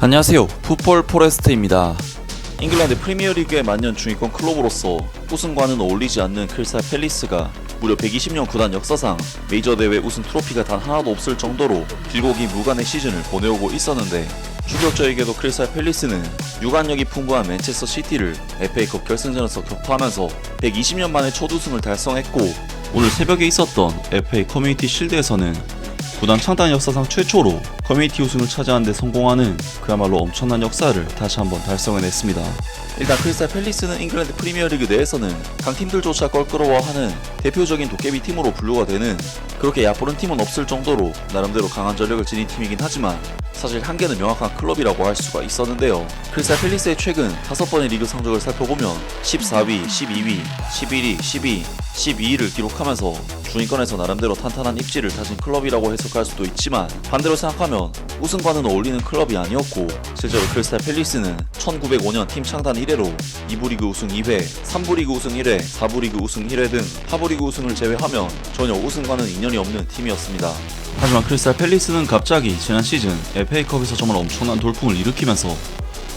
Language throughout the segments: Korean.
안녕하세요, 풋볼 포레스트입니다. 잉글랜드 프리미어리그의 만년 중위권 클럽으로서 우승과는 어울리지 않는 크리스탈 팰리스가 무려 120년 구단 역사상 메이저 대회 우승 트로피가 단 하나도 없을 정도로 길고 긴 무관의 시즌을 보내오고 있었는데, 충격적이게도 크리스탈 팰리스는 유관력이 풍부한 맨체스터 시티를 FA컵 결승전에서 격파하면서 120년 만에 첫 우승을 달성했고, 오늘 새벽에 있었던 FA 커뮤니티 실드에서는 구단 창단 역사상 최초로 커뮤니티 우승을 차지하는 데 성공하는 그야말로 엄청난 역사를 다시 한번 달성해냈습니다. 일단 크리스탈 팰리스는 잉글랜드 프리미어리그 내에서는 강팀들조차 껄끄러워하는 대표적인 도깨비 팀으로 분류가 되는, 그렇게 얕보른 팀은 없을 정도로 나름대로 강한 전력을 지닌 팀이긴 하지만 사실 한계는 명확한 클럽이라고 할 수가 있었는데요. 크리스탈 팰리스의 최근 5번의 리그 성적을 살펴보면 14위, 12위, 11위, 12위, 12위를 기록하면서 중위권에서 나름대로 탄탄한 입지를 다진 클럽이라고 해석할 수도 있지만, 반대로 생각하면 우승과는 어울리는 클럽이 아니었고, 실제로 크리스탈 팰리스는 1905년 팀 창단 이래로 2부 리그 우승 2회, 3부 리그 우승 1회, 4부 리그 우승 1회 등 하부 리그 우승을 제외하면 전혀 우승과는 인연이 없는 팀이었습니다. 하지만 크리스탈 팰리스는 갑자기 지난 시즌 FA컵에서 정말 엄청난 돌풍을 일으키면서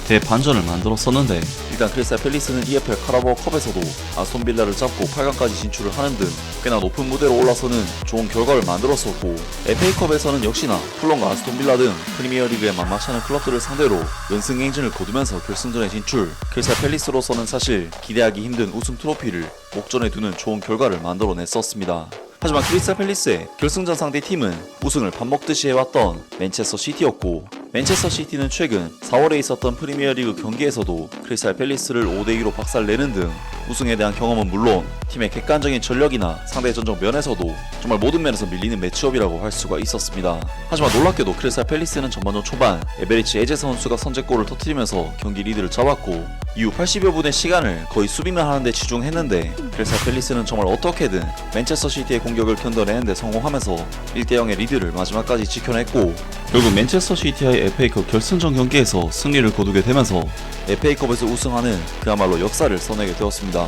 대반전을 만들었었는데, 일단 크리스탈 팰리스는 EFL 카라바오컵에서도 아스톤 빌라를 잡고 8강까지 진출을 하는 등 꽤나 높은 무대로 올라서는 좋은 결과를 만들었었고, FA컵에서는 역시나 풀럼과 아스톤 빌라 등 프리미어리그에 만만치 않은 클럽들을 상대로 연승 행진을 거두면서 결승전에 진출, 크리스탈 팰리스로서는 사실 기대하기 힘든 우승 트로피를 목전에 두는 좋은 결과를 만들어냈었습니다. 하지만 크리스탈 팰리스의 결승전 상대 팀은 우승을 밥 먹듯이 해왔던 맨체스터 시티였고, 맨체스터 시티는 최근 4월에 있었던 프리미어리그 경기에서도 크리스탈 팰리스를 5대2로 박살내는 등 우승에 대한 경험은 물론 팀의 객관적인 전력이나 상대 전적 면에서도 정말 모든 면에서 밀리는 매치업이라고 할 수가 있었습니다. 하지만 놀랍게도 크리스탈 팰리스는 전반전 초반 에베리치 에제 선수가 선제골을 터뜨리면서 경기 리드를 잡았고, 이후 80여 분의 시간을 거의 수비만 하는데 치중했는데, 크리스탈 팰리스는 정말 어떻게든 맨체스터 시티의 공격을 견뎌내는데 성공하면서 1대0의 리드를 마지막까지 지켜냈고, 결국 맨체스터 시티와의 FA컵 결승전 경기에서 승리를 거두게 되면서 FA컵에서 우승하는 그야말로 역사를 써내게 되었습니다.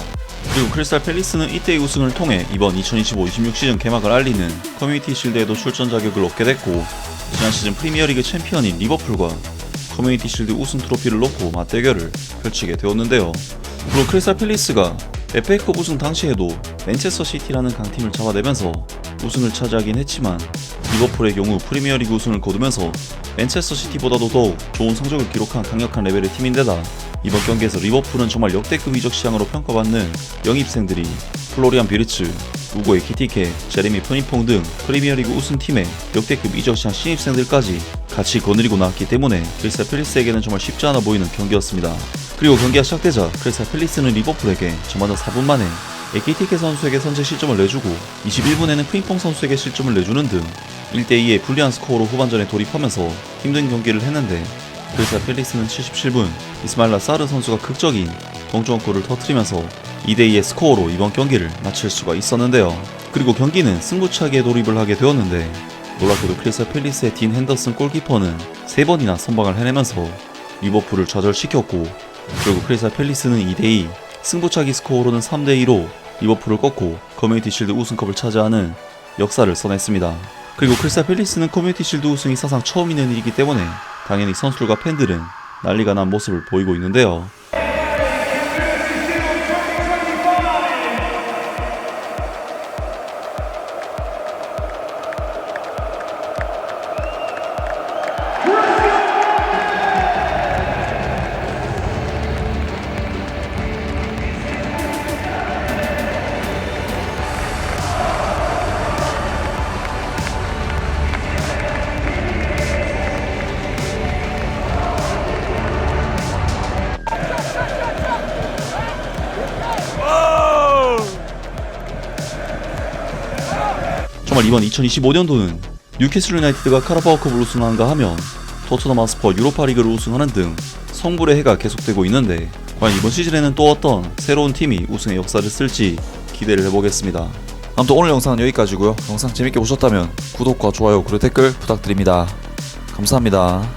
그리고 크리스탈 팰리스는 이때의 우승을 통해 이번 2025-26 시즌 개막을 알리는 커뮤니티 실드에도 출전 자격을 얻게 됐고, 지난 시즌 프리미어리그 챔피언인 리버풀과 커뮤니티 실드 우승 트로피를 놓고 맞대결을 펼치게 되었는데요. 물론 크리스탈 팰리스가 FA컵 우승 당시에도 맨체스터 시티라는 강팀을 잡아내면서 우승을 차지하긴 했지만, 리버풀의 경우 프리미어리그 우승을 거두면서 맨체스터 시티보다도 더욱 좋은 성적을 기록한 강력한 레벨의 팀인데다, 이번 경기에서 리버풀은 정말 역대급 이적 시장으로 평가받는 영입생들이 플로리안 비르츠, 우고 에키티케, 제레미 프니퐁 등 프리미어리그 우승팀의 역대급 이적 시장 신입생들까지 같이 거느리고 나왔기 때문에 크리스탈 팰리스에게는 정말 쉽지 않아 보이는 경기였습니다. 그리고 경기가 시작되자 크리스탈 팰리스는 리버풀에게 전반전 4분 만에 에키티케 선수에게 선제 실점을 내주고, 21분에는 프니퐁 선수에게 실점을 내주는 등 1대2의 불리한 스코어로 후반전에 돌입하면서 힘든 경기를 했는데, 크리스탈 팰리스는 77분 이스마일라 사르 선수가 극적인 동점골을 터뜨리면서 2대2의 스코어로 이번 경기를 마칠 수가 있었는데요. 그리고 경기는 승부차기에 돌입을 하게 되었는데, 놀랍게도 크리스탈 팰리스의 딘 핸더슨 골키퍼는 3번이나 선방을 해내면서 리버풀을 좌절시켰고, 결국 크리스탈 팰리스는 2대2 승부차기 스코어로는 3대2로 리버풀을 꺾고 커뮤니티 실드 우승컵을 차지하는 역사를 써냈습니다. 그리고 크리스탈 팰리스는 커뮤니티 실드 우승이 사상 처음 있는 일이기 때문에 당연히 선수들과 팬들은 난리가 난 모습을 보이고 있는데요. 정말 이번 2025년도는 뉴캐슬 유나이티드가 카라바오컵을 우승하는가 하면 토트넘 하스퍼 유로파리그를 우승하는 등 성불의 해가 계속되고 있는데, 과연 이번 시즌에는 또 어떤 새로운 팀이 우승의 역사를 쓸지 기대를 해보겠습니다. 아무튼 오늘 영상은 여기까지고요. 영상 재밌게 보셨다면 구독과 좋아요 그리고 댓글 부탁드립니다. 감사합니다.